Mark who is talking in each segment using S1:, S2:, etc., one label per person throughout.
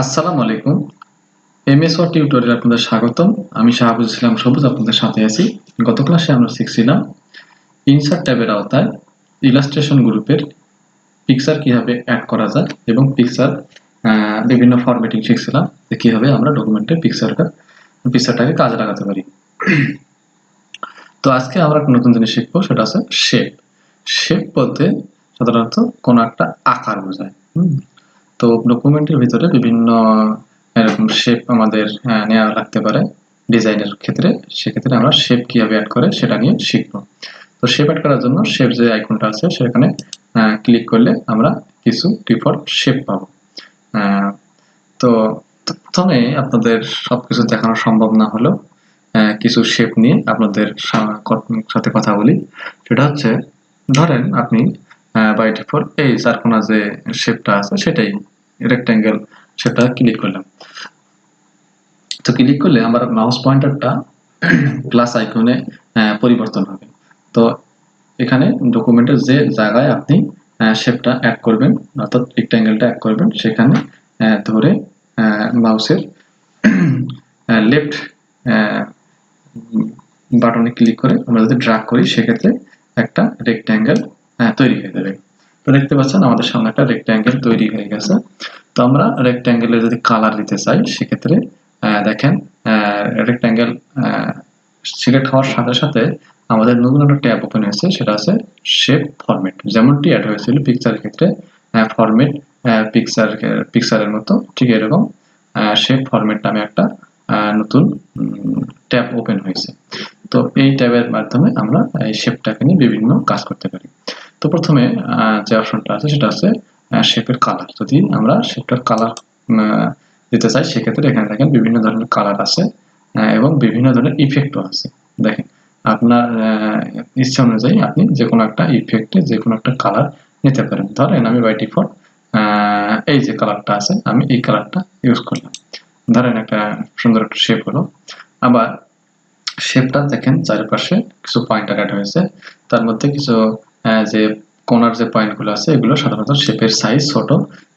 S1: আসসালামু আলাইকুম। MS word টিউটোরিয়ালে আপনাদের স্বাগতম। আমি শাহাবুল ইসলাম সবুজ আপনাদের সাথে আছি। গত ক্লাসে আমরা শিখছিলাম ইনসার্ট ট্যাবের আওতায় ইলাস্ট্রেশন গ্রুপের পিকচার কিভাবে অ্যাড করা যায় এবং পিকচার বিভিন্ন ফরম্যাটিং শিখছিলাম যে কিভাবে আমরা ডকুমেন্টে পিকচারটাকে কাজে লাগাতে পারি। তো আজকে আমরা একটা নতুন জিনিস শিখবো, সেটা হচ্ছে শেপ। শেপ বলতে সাধারণত কোনো একটা আকার বোঝায়। তো ডকুমেন্টের ভিতরে বিভিন্ন এরকম শেপ আমাদের নেওয়া লাগতে পারে ডিজাইনের ক্ষেত্রে। সেক্ষেত্রে আমরা শেপ কিভাবে অ্যাড করে সেটা নিয়ে শিখব। তো শেপ অ্যাড করার জন্য শেপ যে আইকনটা আছে সেখানে ক্লিক করলে আমরা কিছু ডিফল্ট শেপ পাবো। তো প্রথমে আপনাদের সবকিছু দেখানো সম্ভব না হলেও কিছু শেপ নিয়ে আপনাদের সাথে কথা বলি। সেটা হচ্ছে, ধরেন আপনি বাই ডিফল্ট এই চারকোনা যে শেপটা আছে সেটাই রেক্ট্যাঙ্গেল সেটা ক্লিক করলাম। তো ক্লিক করলে আমার মাউস পয়েন্টারটা প্লাস আইকনে পরিবর্তন হবে। তো এখানে ডকুমেন্টের যে জায়গায় আপনি শেপটা অ্যাড করবেন অর্থাৎ রেক্ট্যাঙ্গেলটা অ্যাড করবেন সেখানে ধরে মাউসের লেফট বাটনে ক্লিক করে আমরা যদি ড্র্যাগ করি সেক্ষেত্রে একটা রেক্ট্যাঙ্গেল তৈরি হয়ে যাবে। তো দেখতে পাচ্ছেন আমাদের সামনে একটা রেক্ট্যাঙ্গেল তৈরি হয়ে গেছে। তো আমরা রেক্ট্যাঙ্গেলের যদি কালার দিতে চাই সেক্ষেত্রে দেখেন রেক্ট্যাঙ্গেল সিলেক্ট হওয়ার সাথে সাথে আমাদের নতুন একটা ট্যাব ওপেন হয়েছে, সেটা আছে শেপ ফরম্যাট। যেমনটি অ্যাড হয়েছিল পিকচারের ক্ষেত্রে ফরম্যাট পিকচারের মতো, ঠিক এরকম শেপ ফরম্যাট নামে একটা নতুন ট্যাব ওপেন হয়েছে। তো এই ট্যাবের মাধ্যমে আমরা এই শেপটাকে নিয়ে বিভিন্ন কাজ করতে পারি। তো প্রথমে যে অপশনটা আছে সেটা আছে শেপের কালার। যদি আমরা শেপটার কালার দিতে চাই সেক্ষেত্রে এখানে দেখেন বিভিন্ন ধরনের কালার আছে এবং বিভিন্ন ধরনের ইফেক্টও আছে। দেখেন আপনার ইচ্ছা অনুযায়ী আপনি যে কোনো একটা ইফেক্টে যে কোনো একটা কালার নিতে পারেন। ধরেন আমি বাই ডিফল্ট এই যে কালারটা আছে আমি এই কালারটা ইউজ করলাম। ধরেন একটা সুন্দর একটা শেপ হলো। আবার শেপটা দেখেন চারিপাশে কিছু পয়েন্টার অ্যাড হয়েছে, তার মধ্যে কিছু যে কোণার যে পয়েন্টগুলো আছে এগুলো সাধারণত শেপের সাইজ ছোট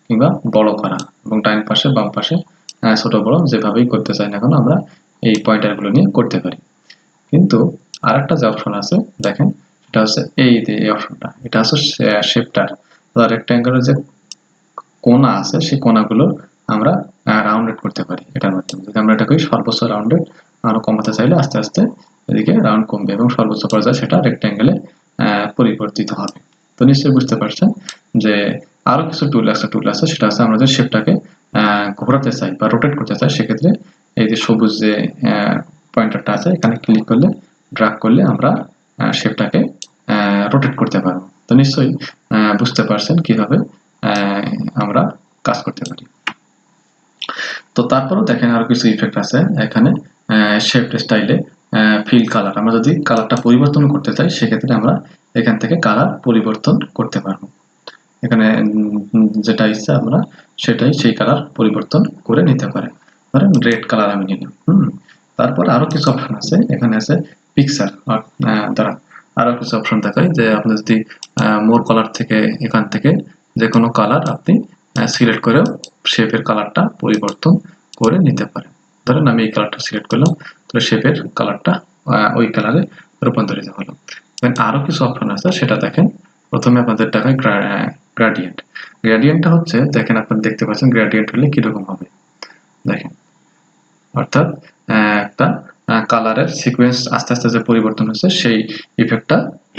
S1: কিংবা বড় করা, এবং ডান পাশে বাম পাশে ছোট বড় যেভাবেই করতে চাই না কেন আমরা এই পয়েন্টারগুলো নিয়ে করতে পারি। কিন্তু আরেকটা যে অপশন আছে দেখেন সেটা হচ্ছে এই যে এই অপশনটা, এটা হচ্ছে শেপটার রেক্ট্যাঙ্গেলের যে কোণা আছে সেই কোণাগুলো আমরা রাউন্ডেড করতে পারি এটার মাধ্যমে। যদি আমরা এটা করি সর্বোচ্চ রাউন্ডেড, আরো কমাতে চাইলে আস্তে আস্তে এদিকে রাউন্ড কমবে এবং সর্বোচ্চ পর্যায়ে সেটা রেক্ট্যাঙ্গেলে পরিবর্তিত হবে। তো নিশ্চয়ই বুঝতে পারছেন যে আরো কিছু টুল আছে সেটা আছে আমরা যে শেপটাকে ঘোরাতে চাই বা রোটেট করতে চাই সেক্ষেত্রে এই যে সবুজ যে পয়েন্টারটা আছে এখানে ক্লিক করলে ড্র্যাগ করলে আমরা শেপটাকে রোটেট করতে পারবো। তো নিশ্চয়ই বুঝতে পারছেন কিভাবে আমরা কাজ করতে পারি। তো তারপরেও দেখেন আরো কিছু ইফেক্ট আছে এখানে শেপ স্টাইলে ফিল কালার। আমরা যদি কালারটা পরিবর্তন করতে চাই সেক্ষেত্রে আমরা এখান থেকে কালার পরিবর্তন করতে পারবো। এখানে যেটা ইচ্ছা আমরা সেটাই সেই কালার পরিবর্তন করে নিতে পারেন। ধরেন রেড কালার আমি নিলাম। তারপর আরো কিছু অপশন আছে, এখানে আছে পিকচার দ্বারা আরো কিছু অপশন দেখায় যে আপনি যদি মোর কালার থেকে এখান থেকে যে কোনো কালার আপনি সিলেক্ট করেও শেপের কালারটা পরিবর্তন করে নিতে পারেন। ধরেন আমি এই কালারটা সিলেক্ট করলাম, তাহলে শেপের কালারটা ওই কালারে রূপান্তরিত হলো। আরো কিছু অপশন আছে সেটা দেখেন। প্রথমে আপনাদের দেখায় গ্রেডিয়েন্ট। গ্রেডিয়েন্টটা হচ্ছে দেখেন আপনারা দেখতে পাচ্ছেন গ্রেডিয়েন্ট হলে কিরকম হবে দেখেন, অর্থাৎ একটা কালারের সিকোয়েন্স আস্তে আস্তে যে পরিবর্তন হচ্ছে সেই ইফেক্টটা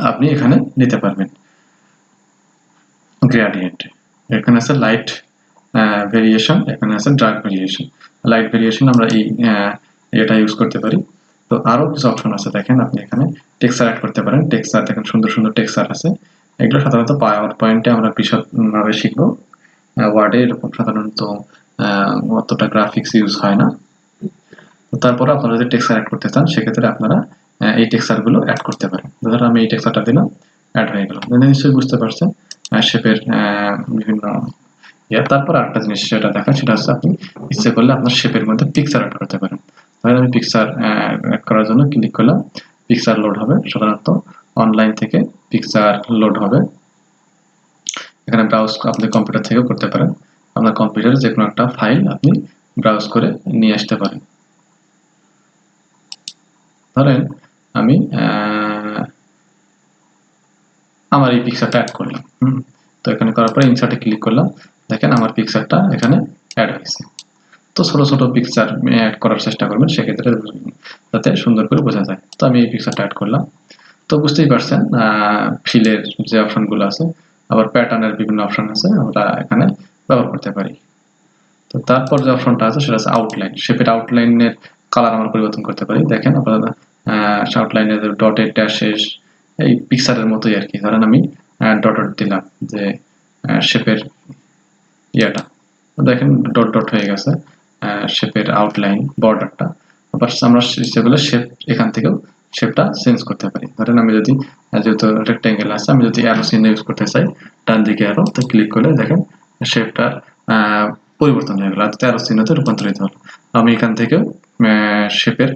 S1: আপনি এখানে নিতে পারবেন গ্রেডিয়েন্টে। এখানে আছে লাইট ভেরিয়েশন, এখানে আছে ডার্ক ভেরিয়েশন। লাইট ভেরিয়েশন আমরা এই এটা ইউজ করতে পারি। তো আরো কিছু অপশন আছে দেখেন, আপনি এখানে টেক্সচার অ্যাড করতে পারেন। টেক্সচার দেখেন সুন্দর সুন্দর টেক্সচার আছে। এগুলো সাধারণত পাওয়ার পয়েন্টে আমরা বিশদভাবে শিখবো। ওয়ার্ডে এরকম সাধারণত অতটা গ্রাফিক্স ইউজ হয় না। তারপরে আপনারা যদি টেক্সচার অ্যাড করতে চান সেক্ষেত্রে আপনারা এই টেক্সচারগুলো অ্যাড করতে পারেন। ধরুন আমি এই টেক্সচারটা দিলাম, অ্যাড হয়ে গেল। নিশ্চয়ই বুঝতে পারছেন শেপের বিভিন্ন তারপর আরেকটা জিনিস সেটা দেখা, সেটা হচ্ছে আপনি ইচ্ছে করলে আপনার শেপের মধ্যে পিকচার অ্যাড করতে পারেন। ধরেন আমি পিকচার অ্যাড করার জন্য ক্লিক করলাম, পিকচার লোড হবে। সাধারণত অনলাইন থেকে পিকচার লোড হবে, এখানে ব্রাউজ আপনি কম্পিউটার থেকেও করতে পারেন। আপনার কম্পিউটারে যে কোনো একটা ফাইল আপনি ব্রাউজ করে নিয়ে আসতে পারেন। ধরেন আমি আমার এই পিকচারটা অ্যাড করলাম। তো এখানে করার পরে ইনসার্টে ক্লিক করলাম, দেখেন আমার পিকচারটা এখানে অ্যাড হয়েছে। তো ছোট ছোট পিকচার অ্যাড করার চেষ্টা করবেন, সেক্ষেত্রে যাতে সুন্দর করে বোঝা যায়। তো আমি এই পিকচারটা অ্যাড করলাম। তো বুঝতেই পারছেন ফিলের যে অপশনগুলো আছে, আবার প্যাটার্নের বিভিন্ন অপশন আছে, আমরা এখানে ব্যবহার করতে পারি। তো তারপর যে অপশনটা আছে সেটা হচ্ছে আউটলাইন। শেপের আউটলাইনের কালার আমরা পরিবর্তন করতে পারি। দেখেন আপনারা আউটলাইনের ডটেড ড্যাশেস এই পিকচারের মতোই আর কি। ধরেন আমি ডট দিলাম যে শেপের ইয়াটা, দেখেন ডট ডট হয়ে গেছে শেপের আউটলাইন বর্ডারটা। আবার আমরা সেগুলো শেপ এখান থেকেও শেপটা চেঞ্জ করতে পারি। ধরেন আমি যদি যেহেতু রেক্টেঙ্গেল আছে, আমি যদি অ্যারো চিহ্ন ইউজ করতে চাই, ডান দিকে অ্যারো তো ক্লিক করলে দেখেন শেপটা পরিবর্তন হয়ে গেল, অ্যারো চিহ্নতে রূপান্তরিত হলো। আমি এখান থেকেও শেপের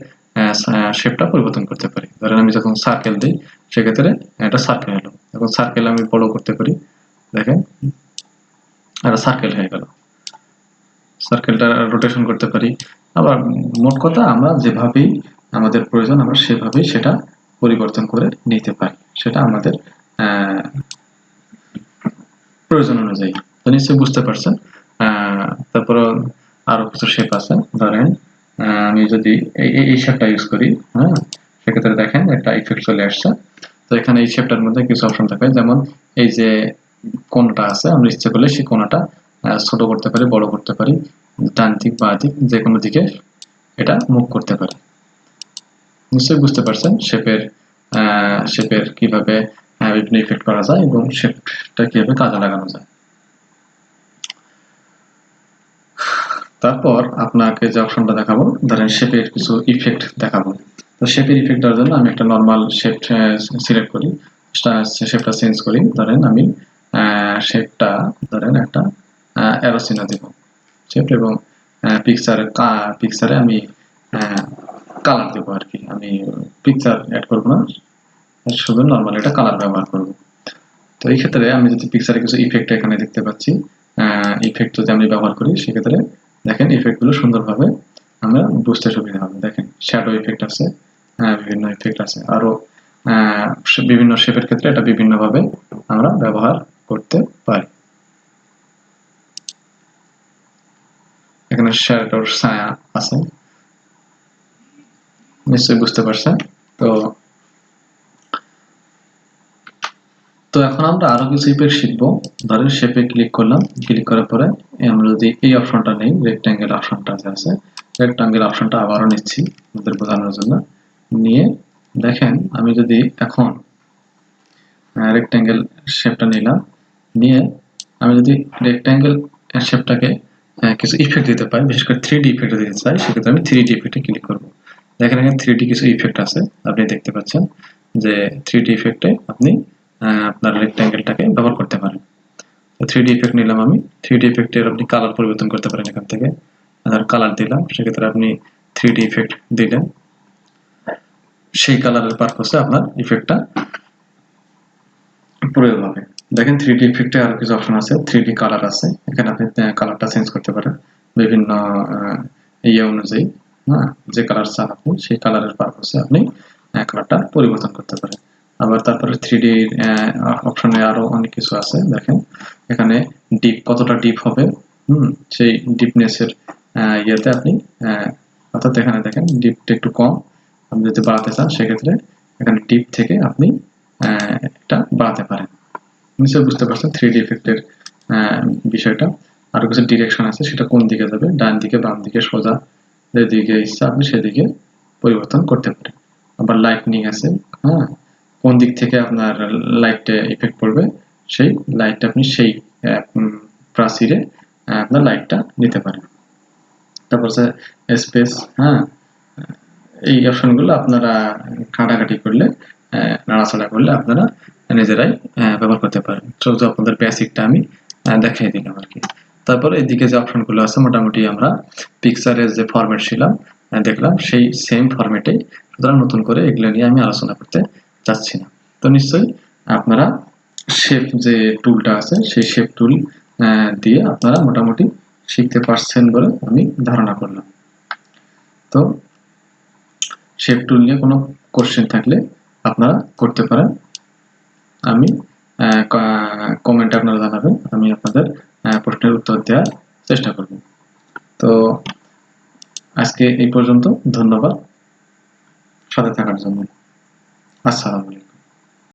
S1: শেপটা পরিবর্তন করতে পারি। ধরেন আমি যখন সার্কেল দিই, সেক্ষেত্রে এটা সার্কেল হলো। এখন সার্কেল আমি বড় করতে পারি, দেখেন একটা সার্কেল হয়ে গেল। সার্কেলটা রোটেশন করতে পারি। আবার মোট কথা আমরা যেভাবেই আমাদের প্রয়োজন আমরা সেভাবেই সেটা পরিবর্তন করে নিতে পারি, সেটা আমাদের প্রয়োজন অনুযায়ী। তো নিশ্চয়ই বুঝতে পারছেন। তারপরে আরো কিছু শেপ আছে। ধরেন আমি যদি এই শেপটা ইউজ করি, হ্যাঁ, সেক্ষেত্রে দেখেন একটা ইফেক্ট চলে আসছে। তো এখানে এই শেপটার মধ্যে কিছু অপশন থাকে, যেমন এই যে কোণটা আছে, আমরা ইচ্ছে করলে সেই কোণটা ছোট করতে পারি, বড় করতে পারি, ডান দিক বা দিক যে কোনো দিকে এটা মুভ করতে পারি। নিশ্চয়ই বুঝতে পারছেন শেপের কিভাবে বিভিন্ন ইফেক্ট করা যায় এবং শেপটা কিভাবে কাজে লাগানো যায়। তারপর আপনাকে যে অপশনটা দেখাবো, ধরেন শেপের কিছু ইফেক্ট দেখাবো। তো শেপের ইফেক্ট দেওয়ার জন্য আমি একটা নর্মাল শেপ সিলেক্ট করি, শেপটা চেঞ্জ করি। ধরেন আমি শেপটা ধরেন একটা অ্যারো চিহ্ন দেব শেপ, এবং পিকচারে আমি কালার দেবো আর কি। আমি পিকচার অ্যাড করবো না, শুধু নর্মাল এটা কালার ব্যবহার করব। তো এই ক্ষেত্রে আমি যদি পিকচারে কিছু ইফেক্ট এখানে দেখতে পাচ্ছি, ইফেক্ট যদি আমি ব্যবহার করি, সেক্ষেত্রে দেখেন ইফেক্টগুলো সুন্দরভাবে আমরা বুঝতে সুবিধা হবে। দেখেন শ্যাডো ইফেক্ট আছে, বিভিন্ন ইফেক্ট আছে, আরো বিভিন্ন শেপের ক্ষেত্রে এটা বিভিন্নভাবে আমরা ব্যবহার করতে পারি। এখানে শ্যাডোর ছায়া আছে, নিশ্চয়ই বুঝতে পারছেন। তো এখন আমরা আরো কিছু ইফেক্ট শিখবো। ধরেন শেপে ক্লিক করলাম, ক্লিক করার পরে আমরা যদি এই অপশনটা নেই, রেক্টাঙ্গেল অপশনটা আছে, রেক্টাঙ্গেল অপশনটা আবারও নিচ্ছি আমাদের বোঝানোর জন্য। নিয়ে দেখেন আমি যদি এখন রেক্টাঙ্গেল শেপটা নিলাম, নিয়ে আমি যদি রেক্টাঙ্গেল শেপটাকে কিছু ইফেক্ট দিতে পারি, বিশেষ করে 3D ইফেক্ট দিতে চাই, সেক্ষেত্রে আমি 3D ইফেক্টে ক্লিক করব। দেখেন এখানে 3D কিছু ইফেক্ট আছে, আপনি দেখতে পাচ্ছেন যে 3D ইফেক্টে আপনি আপনার রেক্টাঙ্গেলটাকে ব্যবহার করতে পারেন। তো 3D ইফেক্ট নিলাম আমি। 3D ইফেক্টের আপনি কালার পরিবর্তন করতে পারেন এখান থেকে। কালার দিলাম, সেক্ষেত্রে আপনি 3D ইফেক্ট দিলেন, সেই কালারের পারপাসে আপনার ইফেক্টটা প্রয়োগ হবে। দেখেন 3D ইফেক্টে আরো কিছু অপশন আছে, 3D কালার আছে, এখানে আপনি কালারটা চেঞ্জ করতে পারেন বিভিন্ন ইয়ে অনুযায়ী। হ্যাঁ, যে কালার চান আপনি সেই কালারের পারপাসে আপনি কালারটা পরিবর্তন করতে পারেন। আবার তারপরে 3D অপশনে আরো অনেক কিছু আছে। দেখেন এখানে ডিপ কতটা ডিপ হবে, সেই ডিপনেসের ইয়েতে আপনি অর্থাৎ এখানে দেখেন ডিপটা একটু কম, আপনি যদি বাড়াতে চান সেক্ষেত্রে এখানে ডিপ থেকে আপনি এটা বাড়াতে পারেন। নিশ্চয়ই বুঝতে পারছেন 3D ইফেক্টের বিষয়টা। আরো কিছু ডিরেকশন আছে, সেটা কোন দিকে যাবে, ডান দিকে, বাম দিকে, সোজা, যেদিকে ইচ্ছা আপনি সেদিকে পরিবর্তন করতে পারেন। আবার লাইটনিং আছে, হ্যাঁ, কোন দিক থেকে আপনার লাইটটা ইফেক্ট পড়বে, সেই লাইটটা আপনি সেই প্রাচীরে আপনার লাইটটা নিতে পারেন। তারপর আছে স্পেস, হ্যাঁ, এই অপশনগুলো আপনারা ঘাটাঘাটি করলে, নাড়াচাড়া করলে আপনারা নিজেরাই ব্যবহার করতে পারেন। শুধু আপনাদের বেসিকটা আমি দেখাই দিলাম আর কি। তারপরে এদিকে যে অপশনগুলো আছে মোটামুটি আমরা পিকচারের যে ফরম্যাট ছিলাম দেখলাম সেই সেম ফরম্যাটেই, সুতরাং নতুন করে এগুলো নিয়ে আমি আলোচনা করতে চাচ্ছি না। তো নিশ্চয়ই আপনারা শেপ যে টুলটা আছে সেই শেপ টুল দিয়ে আপনারা মোটামুটি শিখতে পারছেন বলে আমি ধারণা করলাম। তো শেপ টুল নিয়ে কোনো কোশ্চেন থাকলে আপনারা করতে পারেন, আমি কমেন্টে আপনারা জানাবেন, আমি আপনাদের প্রশ্নের উত্তর দেওয়ার চেষ্টা করব। তো আজকে এই পর্যন্ত, ধন্যবাদ সাথে থাকার জন্য। আসসালামু আলাইকুম।